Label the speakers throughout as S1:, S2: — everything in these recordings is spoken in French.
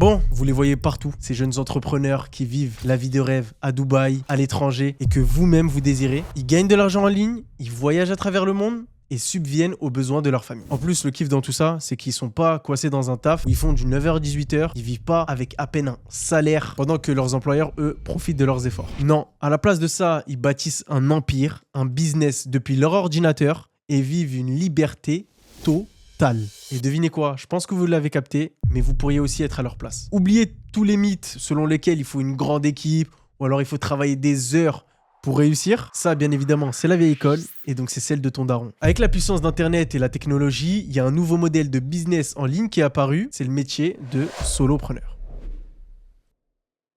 S1: Bon, vous les voyez partout, ces jeunes entrepreneurs qui vivent la vie de rêve à Dubaï, à l'étranger et que vous-même vous désirez. Ils gagnent de l'argent en ligne, ils voyagent à travers le monde et subviennent aux besoins de leur famille. En plus, le kiff dans tout ça, c'est qu'ils sont pas coincés dans un taf où ils font du 9h à 18h, ils vivent pas avec à peine un salaire pendant que leurs employeurs, eux, profitent de leurs efforts. Non, à la place de ça, ils bâtissent un empire, un business depuis leur ordinateur et vivent une liberté totale. Et devinez quoi, je pense que vous l'avez capté, mais vous pourriez aussi être à leur place. Oubliez tous les mythes selon lesquels il faut une grande équipe ou alors il faut travailler des heures pour réussir. Ça, bien évidemment, c'est la vieille école et donc c'est celle de ton daron. Avec la puissance d'Internet et la technologie, il y a un nouveau modèle de business en ligne qui est apparu, c'est le métier de solopreneur.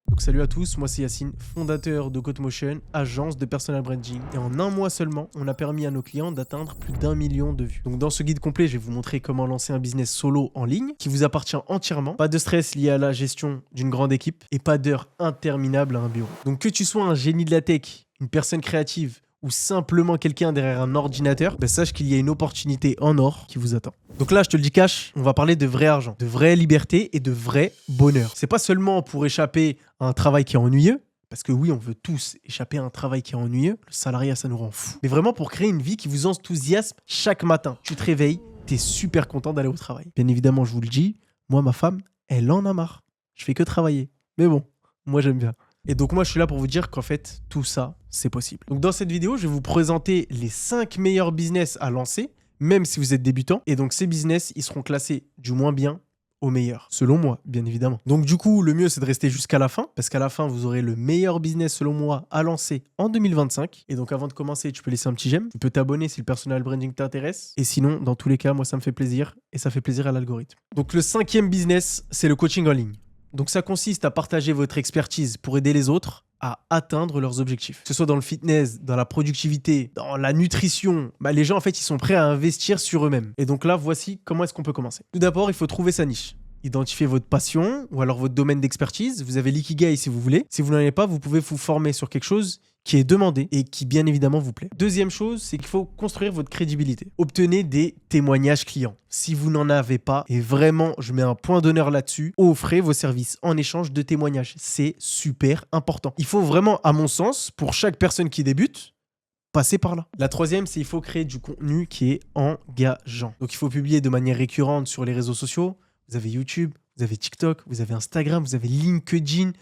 S1: Donc salut à tous, moi c'est Yacine, fondateur de GoatMotion, agence de personal branding. Et en un mois seulement, on a permis à nos clients d'atteindre plus d'1 million de vues. Donc dans ce guide complet, je vais vous montrer comment lancer un business solo en ligne qui vous appartient entièrement. Pas de stress lié à la gestion d'une grande équipe et pas d'heures interminables à un bureau. Donc que tu sois un génie de la tech, une personne créative ou simplement quelqu'un derrière un ordinateur, sache qu'il y a une opportunité en or qui vous attend. Donc là, je te le dis cash, on va parler de vrai argent, de vraie liberté et de vrai bonheur. C'est pas seulement pour échapper à un travail qui est ennuyeux, parce que oui, on veut tous échapper à un travail qui est ennuyeux, le salariat, ça nous rend fou. Mais vraiment pour créer une vie qui vous enthousiasme chaque matin. Tu te réveilles, t'es super content d'aller au travail. Bien évidemment, je vous le dis, moi, ma femme, elle en a marre. Je fais que travailler. Mais bon, moi, j'aime bien. Et donc moi, je suis là pour vous dire qu'en fait, tout ça, c'est possible. Donc dans cette vidéo, je vais vous présenter les 5 meilleurs business à lancer, même si vous êtes débutant. Et donc ces business, ils seront classés du moins bien au meilleur, selon moi, bien évidemment. Donc du coup, le mieux, c'est de rester jusqu'à la fin, parce qu'à la fin, vous aurez le meilleur business, selon moi, à lancer en 2025. Et donc avant de commencer, tu peux laisser un petit j'aime, tu peux t'abonner si le personal branding t'intéresse. Et sinon, dans tous les cas, moi, ça me fait plaisir, et ça fait plaisir à l'algorithme. Donc le 5e business, c'est le coaching en ligne. Donc ça consiste à partager votre expertise pour aider les autres à atteindre leurs objectifs. Que ce soit dans le fitness, dans la productivité, dans la nutrition, les gens en fait ils sont prêts à investir sur eux-mêmes. Et donc là, voici comment est-ce qu'on peut commencer. Tout d'abord, il faut trouver sa niche. Identifiez votre passion ou alors votre domaine d'expertise. Vous avez l'ikigai si vous voulez. Si vous n'en avez pas, vous pouvez vous former sur quelque chose qui est demandé et qui bien évidemment vous plaît. Deuxième chose, c'est qu'il faut construire votre crédibilité. Obtenez des témoignages clients. Si vous n'en avez pas, et vraiment je mets un point d'honneur là-dessus, offrez vos services en échange de témoignages. C'est super important. Il faut vraiment, à mon sens, pour chaque personne qui débute, passer par là. La troisième, c'est qu'il faut créer du contenu qui est engageant. Donc il faut publier de manière récurrente sur les réseaux sociaux. Vous avez YouTube, vous avez TikTok, vous avez Instagram, vous avez LinkedIn.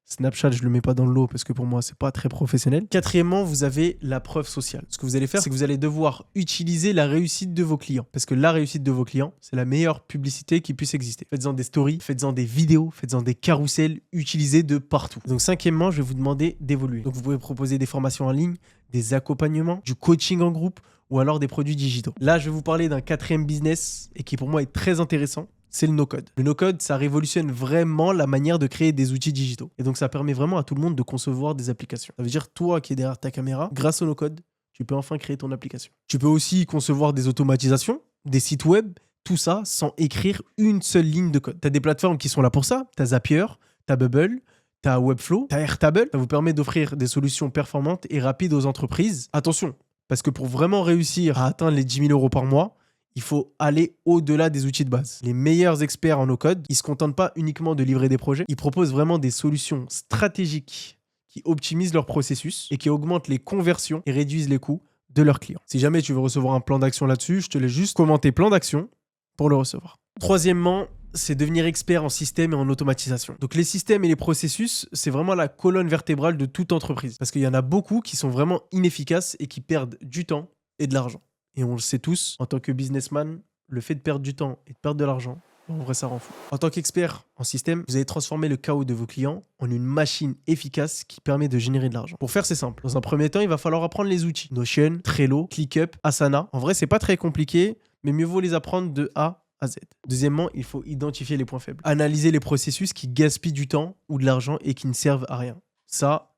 S1: Snapchat, je ne le mets pas dans le lot parce que pour moi, c'est pas très professionnel. Quatrièmement, vous avez la preuve sociale. Ce que vous allez faire, c'est que vous allez devoir utiliser la réussite de vos clients. Parce que la réussite de vos clients, c'est la meilleure publicité qui puisse exister. Faites-en des stories, faites-en des vidéos, faites-en des carousels, utilisez de partout. Donc cinquièmement, je vais vous demander d'évoluer. Donc vous pouvez proposer des formations en ligne, des accompagnements, du coaching en groupe ou alors des produits digitaux. Là, je vais vous parler d'un 4e business et qui pour moi est très intéressant. C'est le no-code. Le no-code, ça révolutionne vraiment la manière de créer des outils digitaux. Et donc, ça permet vraiment à tout le monde de concevoir des applications. Ça veut dire, toi qui es derrière ta caméra, grâce au no-code, tu peux enfin créer ton application. Tu peux aussi concevoir des automatisations, des sites web, tout ça sans écrire une seule ligne de code. Tu as des plateformes qui sont là pour ça. Tu as Zapier, tu as Bubble, tu as Webflow, tu as Airtable. Ça vous permet d'offrir des solutions performantes et rapides aux entreprises. Attention, parce que pour vraiment réussir à atteindre les 10 000 € par mois, il faut aller au-delà des outils de base. Les meilleurs experts en no-code, ils ne se contentent pas uniquement de livrer des projets, ils proposent vraiment des solutions stratégiques qui optimisent leur processus et qui augmentent les conversions et réduisent les coûts de leurs clients. Si jamais tu veux recevoir un plan d'action là-dessus, je te laisse juste commenter plan d'action pour le recevoir. Troisièmement, c'est devenir expert en système et en automatisation. Donc les systèmes et les processus, c'est vraiment la colonne vertébrale de toute entreprise. Parce qu'il y en a beaucoup qui sont vraiment inefficaces et qui perdent du temps et de l'argent. Et on le sait tous, en tant que businessman, le fait de perdre du temps et de perdre de l'argent, en vrai, ça rend fou. En tant qu'expert en système, vous allez transformer le chaos de vos clients en une machine efficace qui permet de générer de l'argent. Pour faire, c'est simple. Dans un premier temps, il va falloir apprendre les outils. Notion, Trello, ClickUp, Asana. En vrai, c'est pas très compliqué, mais mieux vaut les apprendre de A à Z. Deuxièmement, il faut identifier les points faibles. Analyser les processus qui gaspillent du temps ou de l'argent et qui ne servent à rien. Ça,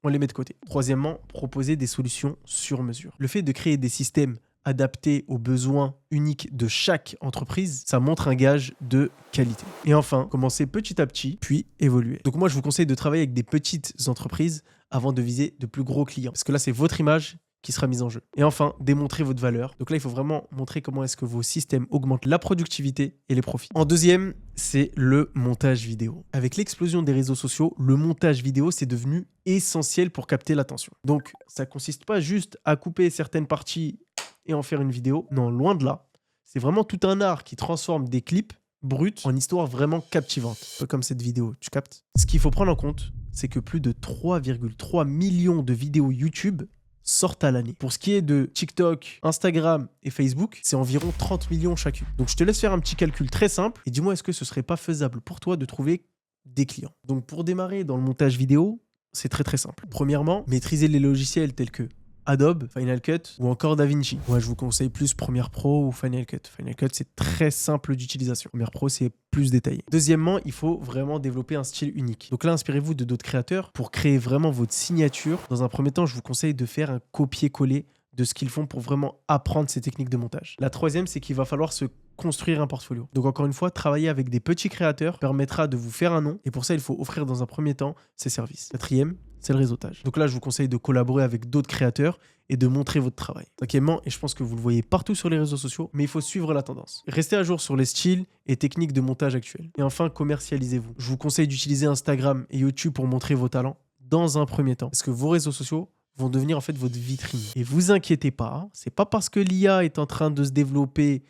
S1: on les met de côté. Troisièmement, proposer des solutions sur mesure. Le fait de créer des systèmes adaptés aux besoins uniques de chaque entreprise, ça montre un gage de qualité. Et enfin, commencer petit à petit, puis évoluer. Donc moi, je vous conseille de travailler avec des petites entreprises avant de viser de plus gros clients. Parce que là, c'est votre image qui sera mise en jeu. Et enfin, démontrer votre valeur. Donc là, il faut vraiment montrer comment est-ce que vos systèmes augmentent la productivité et les profits. En deuxième, c'est le montage vidéo. Avec l'explosion des réseaux sociaux, le montage vidéo, c'est devenu essentiel pour capter l'attention. Donc, ça consiste pas juste à couper certaines parties et en faire une vidéo. Non, loin de là. C'est vraiment tout un art qui transforme des clips bruts en histoires vraiment captivantes. Un peu comme cette vidéo, tu captes? Ce qu'il faut prendre en compte, c'est que plus de 3,3 millions de vidéos YouTube sortent à l'année. Pour ce qui est de TikTok, Instagram et Facebook, c'est environ 30 millions chacune. Donc je te laisse faire un petit calcul très simple et dis-moi, est-ce que ce serait pas faisable pour toi de trouver des clients? Donc pour démarrer dans le montage vidéo, c'est très simple. Premièrement, maîtriser les logiciels tels que Adobe, Final Cut ou encore DaVinci. Moi, je vous conseille plus Premiere Pro ou Final Cut. Final Cut, c'est très simple d'utilisation. Premiere Pro, c'est plus détaillé. Deuxièmement, il faut vraiment développer un style unique. Donc là, inspirez-vous de d'autres créateurs pour créer vraiment votre signature. Dans un premier temps, je vous conseille de faire un copier-coller de ce qu'ils font pour vraiment apprendre ces techniques de montage. La troisième, c'est qu'il va falloir se construire un portfolio. Donc encore une fois, travailler avec des petits créateurs permettra de vous faire un nom et pour ça, il faut offrir dans un premier temps ces services. Quatrième, c'est le réseautage. Donc là, je vous conseille de collaborer avec d'autres créateurs et de montrer votre travail. Cinquièmement, et je pense que vous le voyez partout sur les réseaux sociaux, mais il faut suivre la tendance. Restez à jour sur les styles et techniques de montage actuels. Et enfin, commercialisez-vous. Je vous conseille d'utiliser Instagram et YouTube pour montrer vos talents dans un premier temps. Parce que vos réseaux sociaux vont devenir en fait votre vitrine. Et vous inquiétez pas, c'est pas parce que l'IA est en train de se développer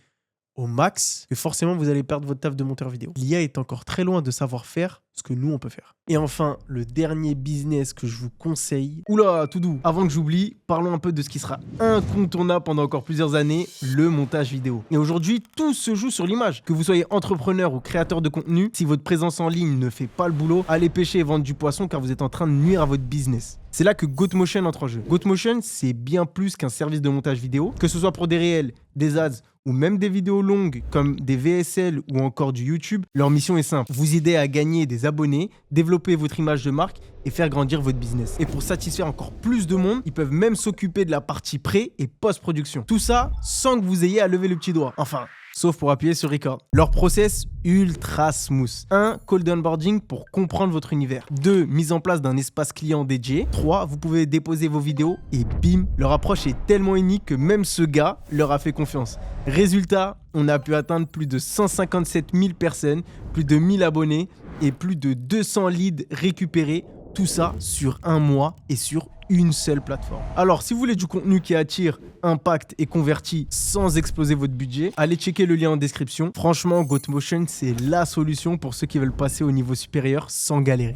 S1: au max que forcément vous allez perdre votre taf de monteur vidéo. L'IA est encore très loin de savoir faire ce que nous on peut faire. Et enfin, le dernier business que je vous conseille. Oula, tout doux. Avant que j'oublie, parlons un peu de ce qui sera incontournable pendant encore plusieurs années, le montage vidéo. Et aujourd'hui, tout se joue sur l'image. Que vous soyez entrepreneur ou créateur de contenu, si votre présence en ligne ne fait pas le boulot, allez pêcher et vendre du poisson car vous êtes en train de nuire à votre business. C'est là que GoatMotion entre en jeu. GoatMotion, c'est bien plus qu'un service de montage vidéo, que ce soit pour des réels, des ads ou même des vidéos longues comme des VSL ou encore du YouTube. Leur mission est simple, vous aider à gagner des abonnés, développer votre image de marque et faire grandir votre business. Et pour satisfaire encore plus de monde, ils peuvent même s'occuper de la partie pré et post-production. Tout ça sans que vous ayez à lever le petit doigt. Enfin, sauf pour appuyer sur record. Leur process ultra smooth. 1. Call d'onboarding pour comprendre votre univers. 2. Mise en place d'un espace client dédié. 3. Vous pouvez déposer vos vidéos et bim, leur approche est tellement unique que même ce gars leur a fait confiance. Résultat, on a pu atteindre plus de 157 000 personnes, plus de 1000 abonnés et plus de 200 leads récupérés. Tout ça sur un mois et sur une seule plateforme. Alors, si vous voulez du contenu qui attire, impacte et convertit sans exploser votre budget, allez checker le lien en description. Franchement, GoatMotion, c'est la solution pour ceux qui veulent passer au niveau supérieur sans galérer.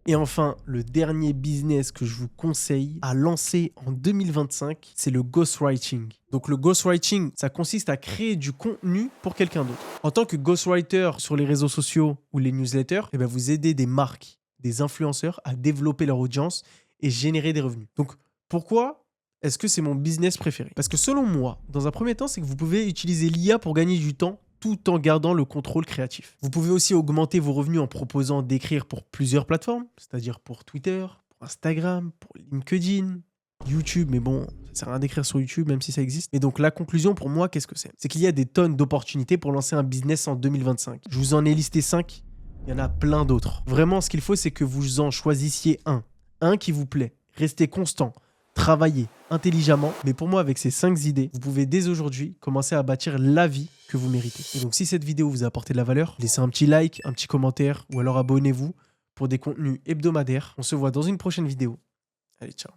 S1: Et enfin, le dernier business que je vous conseille à lancer en 2025, c'est le ghostwriting. Donc le ghostwriting, ça consiste à créer du contenu pour quelqu'un d'autre. En tant que ghostwriter sur les réseaux sociaux ou les newsletters, vous aidez des marques, des influenceurs à développer leur audience et générer des revenus. Donc, pourquoi est-ce que c'est mon business préféré? Parce que selon moi, dans un premier temps, c'est que vous pouvez utiliser l'IA pour gagner du temps tout en gardant le contrôle créatif. Vous pouvez aussi augmenter vos revenus en proposant d'écrire pour plusieurs plateformes, c'est-à-dire pour Twitter, pour Instagram, pour LinkedIn, YouTube, mais bon, ça sert à rien d'écrire sur YouTube, même si ça existe. Et donc la conclusion pour moi, qu'est-ce que c'est? C'est qu'il y a des tonnes d'opportunités pour lancer un business en 2025. Je vous en ai listé 5. Il y en a plein d'autres. Vraiment, ce qu'il faut, c'est que vous en choisissiez un. Un qui vous plaît. Restez constant. Travaillez intelligemment. Mais pour moi, avec ces 5 idées, vous pouvez dès aujourd'hui commencer à bâtir la vie que vous méritez. Et donc, si cette vidéo vous a apporté de la valeur, laissez un petit like, un petit commentaire ou alors abonnez-vous pour des contenus hebdomadaires. On se voit dans une prochaine vidéo. Allez, ciao.